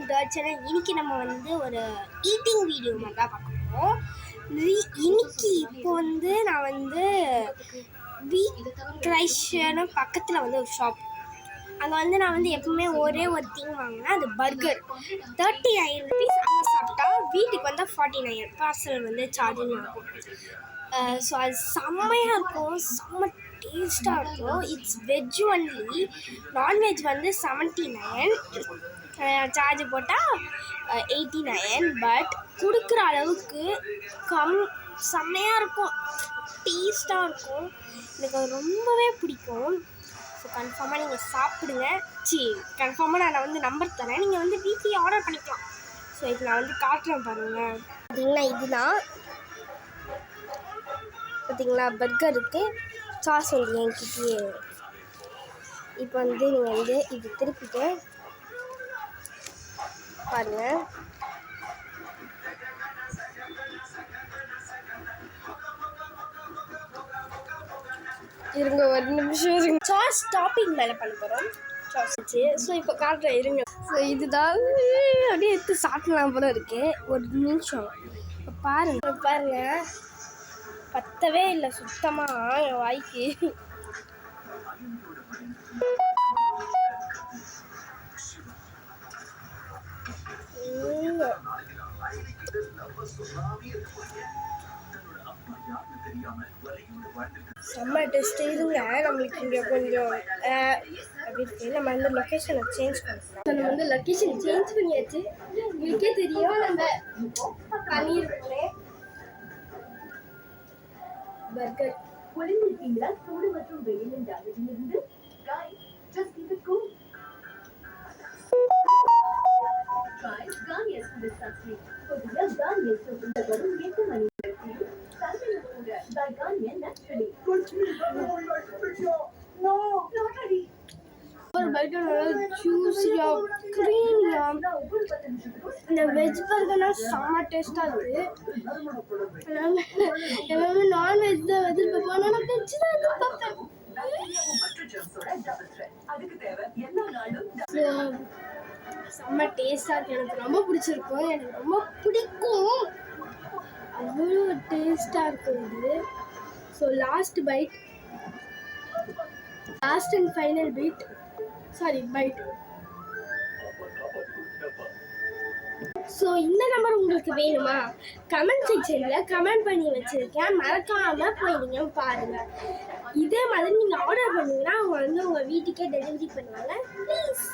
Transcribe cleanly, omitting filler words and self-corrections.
Channel. இன்னைக்கு நம்ம வந்து ஒரு ஈட்டிங் வீடியோ மாதிரி தான் பார்க்கணும். இன்னைக்கு இப்போ வந்து நான் வந்து கிரைஷன்னு பக்கத்தில் வந்து ஒரு ஷாப், அங்கே வந்து நான் வந்து எப்பவுமே ஒரே ஒரு திங் வாங்கினேன். அது பர்கர் 39 rupees. அங்கே சாப்பிட்டா வீட்டுக்கு வந்து 49 பார்சல் வந்து சார்ஜிங் ஆகும். ஸோ அது செம்மையாக இருக்கும், செம்ம டேஸ்ட்டாக இருக்கும். இட்ஸ் வெஜ் ஒன்லி, நான்வெஜ் வந்து 79, சார்ஜ் போட்டால் 89. பட் கொடுக்குற அளவுக்கு செம்மையாக இருக்கும், டேஸ்ட்டாக இருக்கும். எனக்கு ரொம்பவே பிடிக்கும். ஸோ கன்ஃபார்மாக நீங்கள் சாப்பிடுங்க. கன்ஃபார்மாக நான் வந்து நம்பர் தரேன், நீங்கள் வந்து வீட்லேயே ஆர்டர் பண்ணிக்கலாம். ஸோ இது நான் வந்து காட்டுறேன் பாருங்கள். பார்த்தீங்கன்னா இதுதான் பார்த்தீங்களா பர்கர் இருக்குது, சாஸ் வந்து என்கிட்டயே. இப்போ வந்து நீங்கள் வந்து இது திருப்பிட்டு பாருங்கள். இருங்க ஒரு நிமிஷம் இருங்க. சாஸ் டாப்பிங் மேலே பண்ண போகிறோம். சாஸ் வச்சு ஸோ இப்போ காட்டுறேன் இருங்க. ஸோ இதுதான் அப்படியே எடுத்து சாப்பிடலாம் போல இருக்கு. ஒரு நிமிஷம் இப்போ பாருங்கள் பத்தவே இல்லை சுத்தமாக என் வாய்க்கு. செம்ம டெஸ்ட். இருங்க நம்மளுக்கு இங்கே கொஞ்சம் அப்படி இருக்கு. நம்ம வந்து லொக்கேஷனை சேஞ்ச் பண்ணலாம். நம்ம வந்து லொக்கேஷன் சேஞ்ச் பண்ணியாச்சு. உங்களுக்கே தெரியும் நம்ம பண்ணியிருக்கோம் பர்கர். குளிர்ந்தீங்களா? சூடு மற்றும் வெயிலின் தாக்கத்திலிருந்து just keep it cool. Try Garnier Swiss Sunscreen. புதிய Garnier Swiss வரும் 8 மணி நேரத்தில் சன்லைட் கூட by Garnier naturally. No, not ready. ஒரு பர்கர் நல்லா ஜூஸியா க்ரீமியா. இந்த வெஜ் பர்கர்னா செம்ம டேஸ்ட்டாக இருக்குது. எல்லாமே நான்வெஜ் தான் எதிர்பார்ப்போம், ஆனால் நான் வெஜ் தான் எதிர்பார்ப்பேன். செம்ம டேஸ்ட்டாக இருக்குது, எனக்கு ரொம்ப பிடிச்சிருக்கும், எனக்கு ரொம்ப பிடிக்கும். அவ்வளோ டேஸ்ட்டாக இருக்குது. So last byte, last and final byte. So இந்த நம்பர் உங்களுக்கு வேணுமா? கமெண்ட் செக்ஷனில் கமெண்ட் பண்ணி வச்சுருக்கேன், மறக்காமல் போய் நீங்கள் பாருங்கள். இதே மாதிரி நீங்கள் ஆர்டர் பண்ணிங்கன்னா அவங்க வந்து உங்கள் வீட்டுக்கே டெலிவரி பண்ணுவாங்க. ப்ளீஸ்.